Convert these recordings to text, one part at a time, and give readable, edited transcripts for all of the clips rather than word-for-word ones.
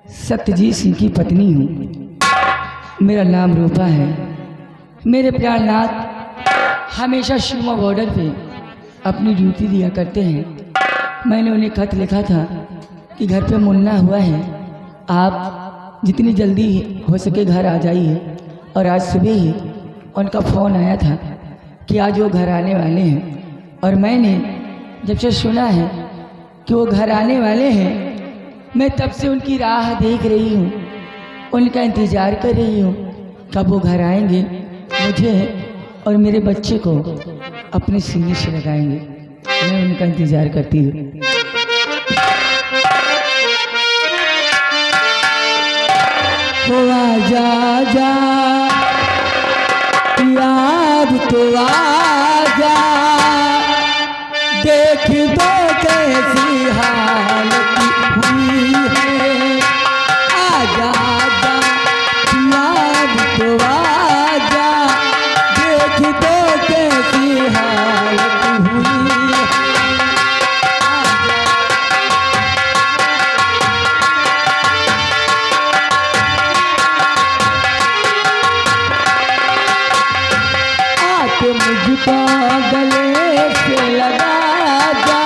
सत्यजीत सिंह की पत्नी हूँ। मेरा नाम रूपा है। मेरे प्राणनाथ हमेशा शिवमा बॉर्डर पे अपनी ड्यूटी दिया करते हैं। मैंने उन्हें खत लिखा था कि घर पे मुन्ना हुआ है, आप जितनी जल्दी हो सके घर आ जाइए। और आज सुबह ही उनका फ़ोन आया था कि आज वो घर आने वाले हैं। और मैंने जब से सुना है कि वो घर आने वाले हैं, मैं तब से उनकी राह देख रही हूँ, उनका इंतज़ार कर रही हूँ कब वो घर आएंगे, मुझे और मेरे बच्चे को अपने सीने से लगाएंगे। मैं उनका इंतज़ार करती हूँ। आजा जा याद तो आजा, देख दो कैसी हालत हुई है। आजा जा याद तो आजा, देख दो कैसी हालत हुई है। मुझको गले से लगा जा,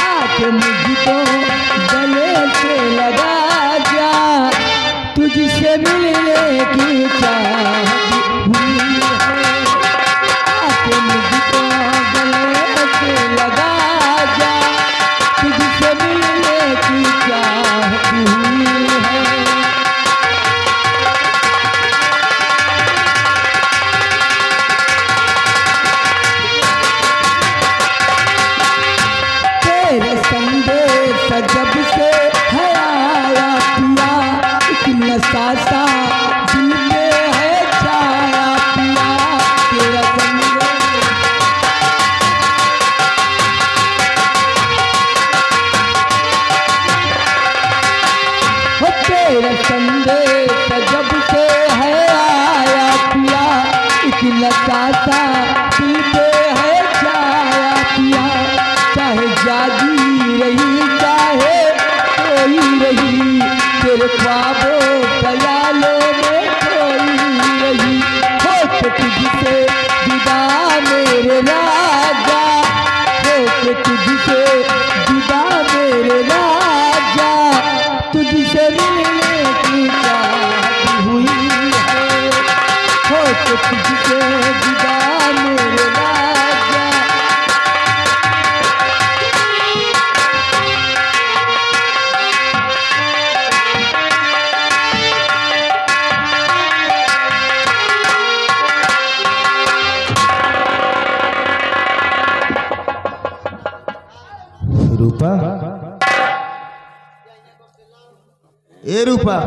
आके मुझको गले से लगा जा, तुझसे मिलने की चाहत हुई है। आके मुझको गले से लगा जा, तुझसे मिलने की चाहत हुई है। संदेश जब से है आया पिया, एक नशासा दिल में है छाया पिया। तेरा संदेश हो, तेरा संदेश जब से है आया पिया, एक नशासा दिल में है छाया पिया। चाहे जागी रही चाहे कोई रही, तेरे ख्वाबों ख्यालों में कोई रही। हो के तुझसे जुदा मेरे राजा, हो के तुझसे जुदा मेरे राजा, तुझसे मिलने की चाहत हुई है। हो के तुझसे जुदा मेरे राजा। रूपा, ए रूपा,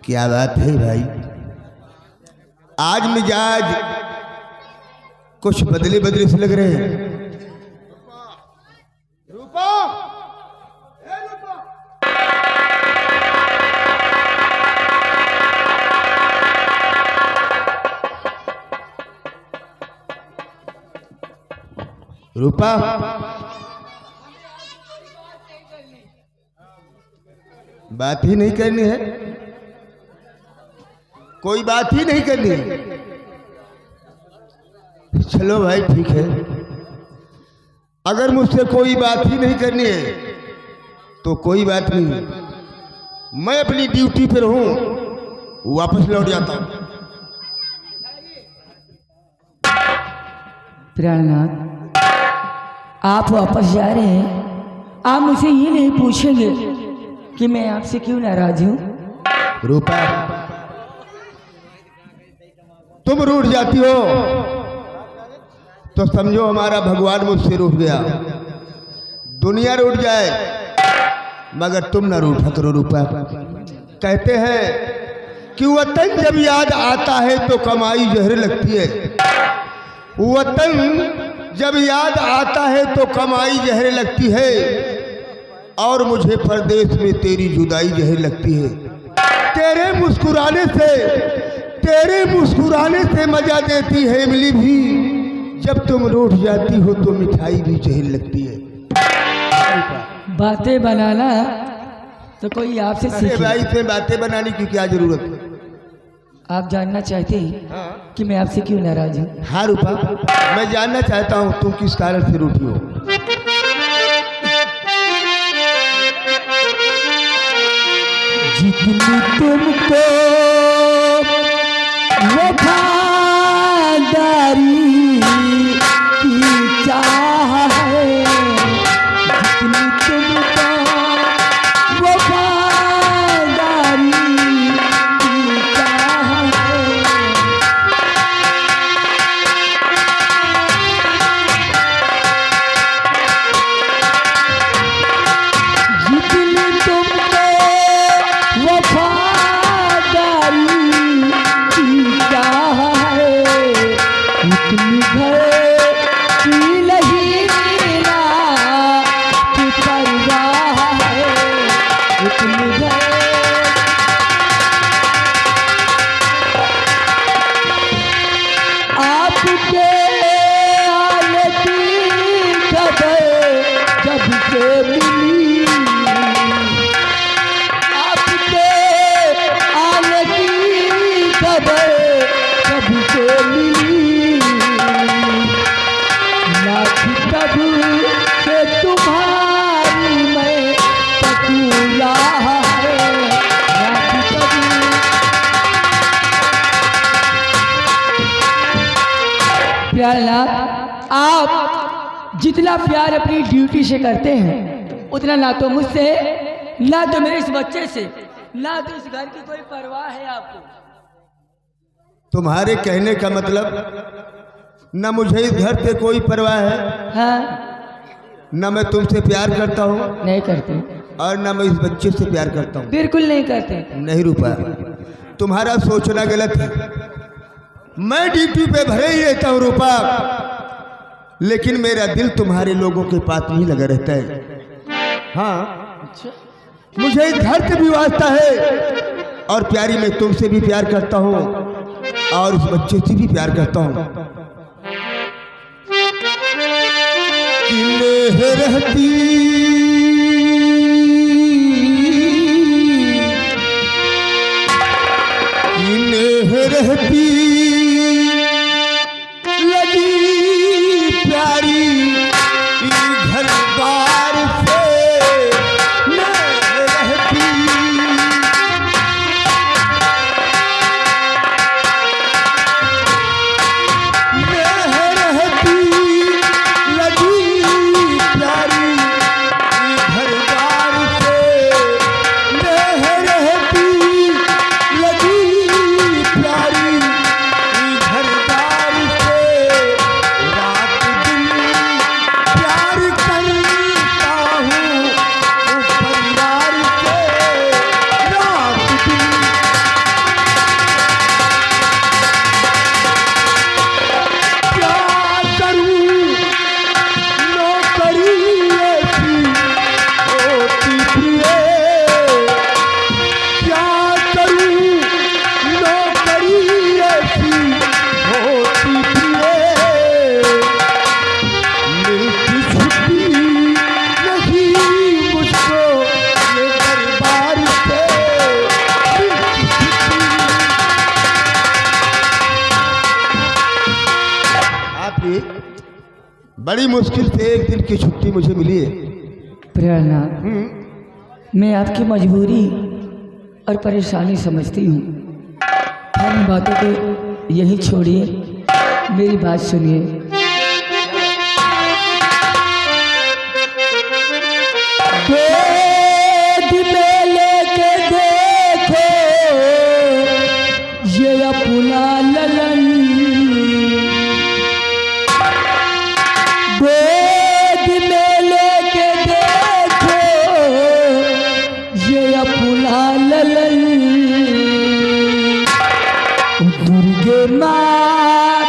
क्या बात है भाई, आज मिजाज कुछ बदले बदले से लग रहे हैं। रूपा, रूपा, बात ही नहीं करनी है, कोई बात ही नहीं करनी है। चलो भाई ठीक है, अगर मुझसे कोई बात ही नहीं करनी है तो कोई बात नहीं, मैं अपनी ड्यूटी पर हूं, वापस लौट जाता हूं। प्राणनाथ, आप वापस जा रहे हैं, आप मुझे ये नहीं पूछेंगे कि मैं आपसे क्यों नाराज हूं? रूपा, तुम रूठ जाती हो तो समझो हमारा भगवान मुझसे रूठ गया। दुनिया रूठ जाए मगर तुम ना रूठा करो। रूपा, कहते हैं कि वतन जब याद आता है तो कमाई जहर लगती है। वतन जब याद आता है तो कमाई जहर लगती है, और मुझे परदेश में तेरी जुदाई जहर लगती है। तेरे मुस्कुराने से मजा देती है इमली भी, जब तुम रूठ जाती हो तो मिठाई भी जहर लगती है। बातें बनाना तो कोई आपसे अरे सीखे। भाई इसमें बातें बनाने की क्या जरूरत है? आप जानना चाहते हैं कि मैं आपसे क्यों नाराज हूँ? हाँ रूपा, मैं जानना चाहता हूँ तुम किस कारण से रूठी हो। जितनी तुमको वफादारी की चाह है, जितनी तुमको वफादारी की चाह है, जितनी तुमको वफादारी की चाह है, उतनी घर की नहीं मीना की परवाह है, उतनी घर आपके आने की खबर जब से मिली, आपके आने की खबर जब से मिली, लाख तब से तुम्हारी मैं पकूला है, लाख तब। प्यारलाल, आप जितना प्यार अपनी ड्यूटी से करते हैं उतना ना तो मुझसे, ना तो मेरे इस बच्चे से, ना तो इस घर की कोई परवाह है आपको। तुम्हारे कहने का मतलब न मुझे इस घर से कोई परवाह है, हाँ, न मैं तुमसे प्यार करता हूँ नहीं करते, और न मैं इस बच्चे से प्यार करता हूँ। बिल्कुल नहीं करते। नहीं रूपा, तुम्हारा सोचना गलत है। मैं ड्यूटी पे भरे ही रहता हूँ रूपा, लेकिन मेरा दिल तुम्हारे लोगों के पास नहीं लगा रहता है। हाँ, मुझे इस घर से भी वास्ता है, और प्यारी मैं तुमसे भी प्यार करता हूँ और उस बच्चे से भी प्यार करता हूँ। रहती रहती लगी प्यारी घर द्वार से न रहती, न रहती लगी प्यारी घर द्वार से, न रहती लगी प्यारी घर द्वार से, रात दिन प्यार करता हूँ उस परिवार से, रात दिन प्यार करूँ, नौकरी ऐसी होती प्रिय, क्या करूँ नौकरी ऐसी होती प्रिय, मिलती छुट्टी नहीं मुझको ये दरबार से, मिलती छुट्टी। आपकी बड़ी मुश्किल से एक दिन की छुट्टी मुझे मिली है। प्यारलाल, मैं आपकी मजबूरी और परेशानी समझती हूँ। हर इन बातों को यही छोड़िए, मेरी बात सुनिए। गोद में लेके देखो ये अपना ललन, गोद में लेके देखो ये अपना ललन, दुर्गे माँ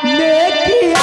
ने किया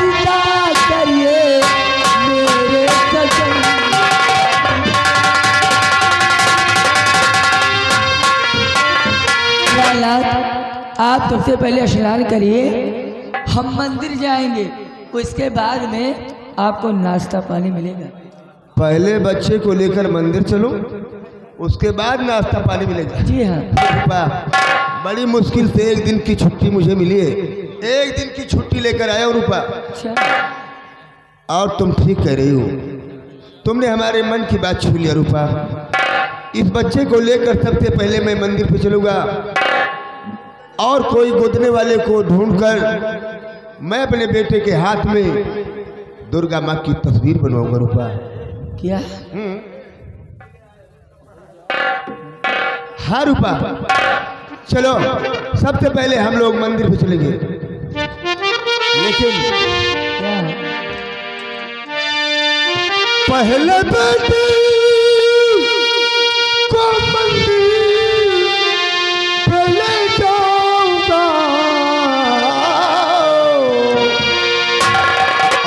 सीधा करिए मेरे सजन। प्रहलाद, आप सबसे पहले स्नान करिए, हम मंदिर जाएंगे, उसके बाद में आपको नाश्ता पानी मिलेगा। पहले बच्चे को लेकर मंदिर चलो, उसके बाद नाश्ता पानी मिलेगा। जी हाँ। रूपा, बड़ी मुश्किल से एक दिन की छुट्टी मुझे मिली है, एक दिन की छुट्टी लेकर आया हूँ रूपा। अच्छा। और तुम ठीक कह रही हो, तुमने हमारे मन की बात छू लिया रूपा। इस बच्चे को लेकर सबसे पहले मैं मंदिर पे चलूँगा और कोई गोदने वाले को ढूंढकर मैं अपने बेटे के हाथ में दुर्गा माँ की तस्वीर बनवाऊंगा रूपा। क्या? हाँ रूपा, चलो सबसे पहले हम लोग मंदिर पे चलेंगे, लेकिन क्या? पहले बेटे को मंदिर पे ले जाऊंगा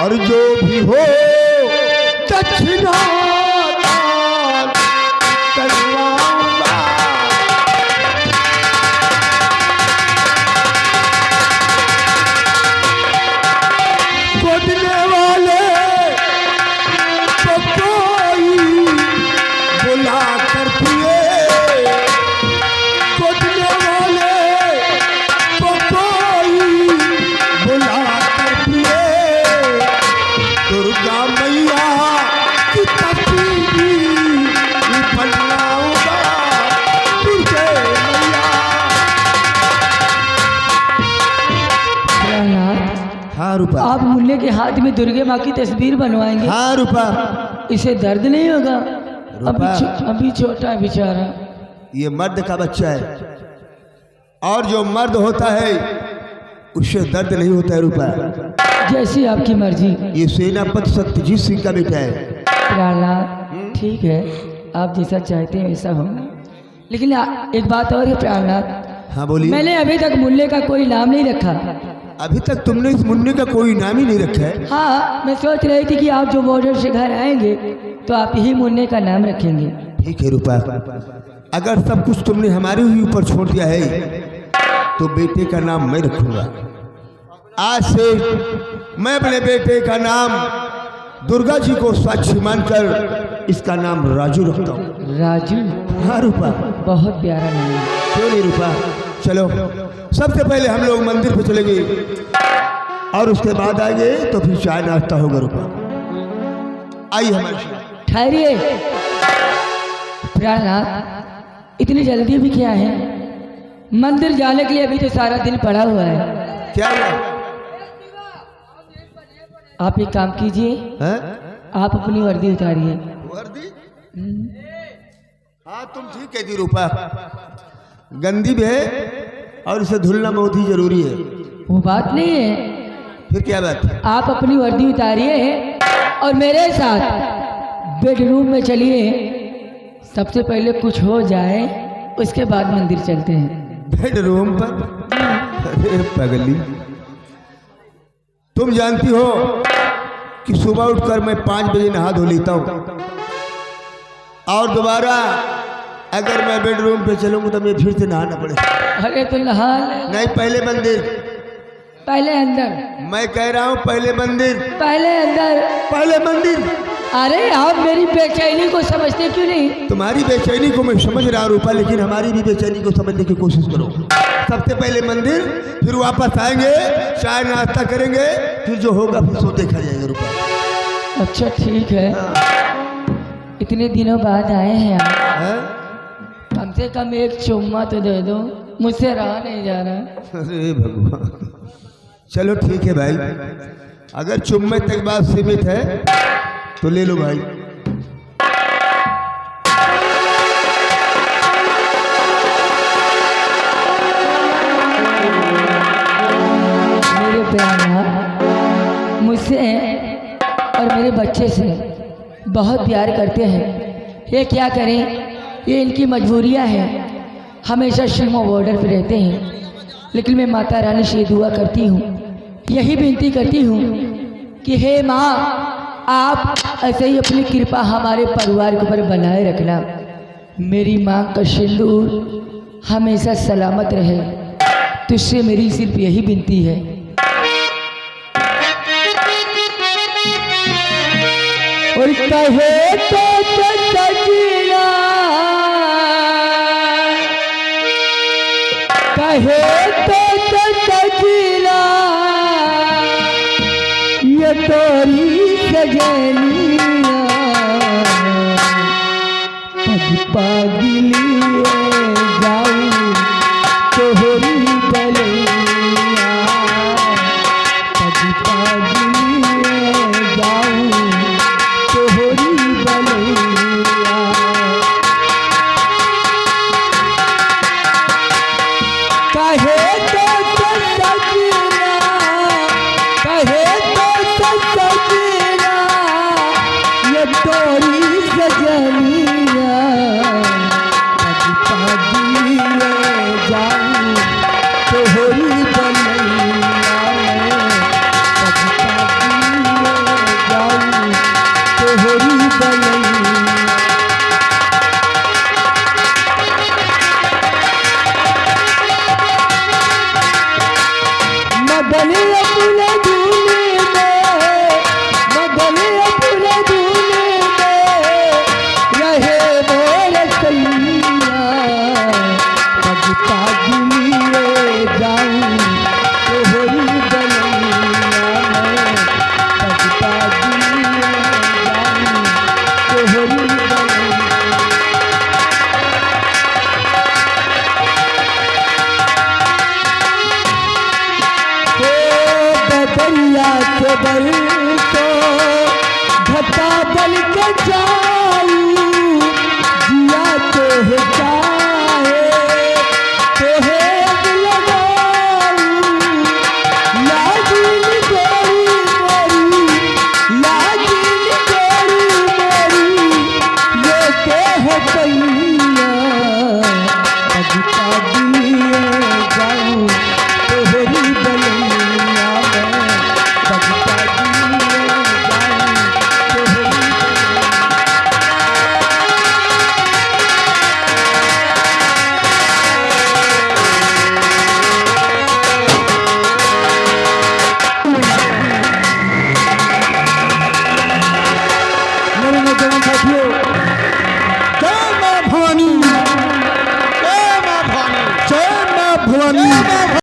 और जो भी हो दक्षिणा दान करवाऊंगा। गोदने वाले को कोई बुला कर पिए, गोदने वाले को कोई बुला कर पिए, दुर्गा मैया की तस्वीर बनवाऊंगा, दुर्गा मैया। प्रहलाद, हाँ रूपा। आप मुन्ने के हाथ में दुर्गे माँ की तस्वीर बनवाएंगे? हाँ रूपा। इसे दर्द नहीं होगा? रूपा। अभी छोटा है बेचारा। ये मर्द का बच्चा है और जो मर्द होता है उससे दर्द नहीं होता है रूपा। जैसी आपकी मर्जी। ये सेनापति सत्यजीत सिंह का बेटा है। प्रहलाद, ठीक है, आप जैसा चाहते हैं वैसा होगा, लेकिन एक बात और है प्रहलाद। हाँ बोलिए। मैंने अभी तक मुन्ने का कोई नाम नहीं रखा। अभी तक तुमने इस मुन्ने का कोई नाम ही नहीं रखा है? हाँ, मैं सोच रही थी कि आप जो बॉर्डर से घर आएंगे तो आप ही मुन्ने का नाम रखेंगे। ठीक है रूपा, अगर सब कुछ तुमने हमारे ही ऊपर छोड़ दिया है तो बेटे का नाम मैं रखूंगा। आज से मैं अपने बेटे का नाम दुर्गा जी को साक्षी मानकर इसका नाम राजू रखता हूँ। राजू? हाँ रूपा। बहुत प्यारा नाम है। क्यों नहीं रूपा, चलो सबसे पहले हम लोग मंदिर पे चलेंगे और उसके बाद आएंगे तो फिर चाय नाश्ता होगा रूपा। आइए हमारे साथ। ठहरिए प्रहलाद, इतनी जल्दी भी क्या है? मंदिर जाने के लिए अभी तो सारा दिन पड़ा हुआ है। क्या हुआ? आप एक काम कीजिए, हैं? आप अपनी वर्दी उतारिए। वर्दी? हाँ तुम ठीक कहती रूपा, गंदी भी है और इसे धुलना बहुत ही जरूरी है। वो बात नहीं है। फिर क्या बात है? आप अपनी वर्दी उतारिए और मेरे साथ बेडरूम में चलिए। सबसे पहले कुछ हो जाए उसके बाद मंदिर चलते हैं। बेडरूम पर? अरे पगली, तुम जानती हो कि सुबह उठकर मैं 5 बजे नहा धो लेता हूँ और दोबारा अगर मैं बेडरूम पे चलूंगा तो मैं फिर से नहाना पड़ेगा। अरे तो नहा ले। नहीं, पहले मंदिर। पहले अंदर। मैं कह रहा हूँ पहले मंदिर। पहले अंदर। पहले मंदिर। अरे आप मेरी बेचैनी को समझते क्यों नहीं? तुम्हारी बेचैनी को मैं समझ रहा हूँ रूपा, लेकिन हमारी भी बेचैनी को समझने की कोशिश करो। सबसे पहले मंदिर, फिर वापस आएंगे, चाय नाश्ता करेंगे, फिर जो होगा फिर सो देखा जाएगा रूपा। अच्छा ठीक है। इतने दिनों बाद आए हैं आप, कम से कम एक चुम्मा तो दे दो, मुझसे रहा नहीं जा रहा। अरे भगवान, चलो ठीक है भाई, अगर चुम्मे तक बात सीमित है तो ले लो भाई। मेरे प्यार मुझसे और मेरे बच्चे से बहुत प्यार करते हैं। ये क्या करें, ये इनकी मजबूरियां हैं। हमेशा शिमो बॉर्डर पे रहते हैं, लेकिन मैं माता रानी से दुआ करती हूँ, यही विनती करती हूँ कि हे माँ, आप ऐसे ही अपनी कृपा हमारे परिवार के ऊपर बनाए रखना। मेरी माँ का सिंदूर हमेशा सलामत रहे, तुझसे मेरी सिर्फ यही विनती है। और कहे तो सजना, कहे तो सजना, ये तोरी सजनिया पग पागिलिए जाऊं तोहरी बलैया, पग पागिलिए जाऊं तोहरी बलैया। कहे तो सजना, कहे तो सजना, ये तोरी सजनिया पग पागिलिए जाऊं तोहरी बलैया, पग पागिलिए जाऊं तोहरी बलैया। मगन अपने धूने में, मगन अपने धूने में रहे मोर सैया, पग पागिलिए जाऊं तोहरी बलैया, पग पागिलिए जाऊं तोहरी बलैया। बदरिया के बल को घटा बल के जाऊं, जिया तो है चाहे तो है अब लगाऊं, लागिन गोरी मोरी, लागिन गोरी मोरी, ये के हो कैया, पग पागिलिए जाऊं तोहरी बलैया, पग पागिलिए जाऊं तोहरी बलैया। मेरे नौजवान साथियों, जय मां भवानी, जय मां भवानी, जय मां भवानी।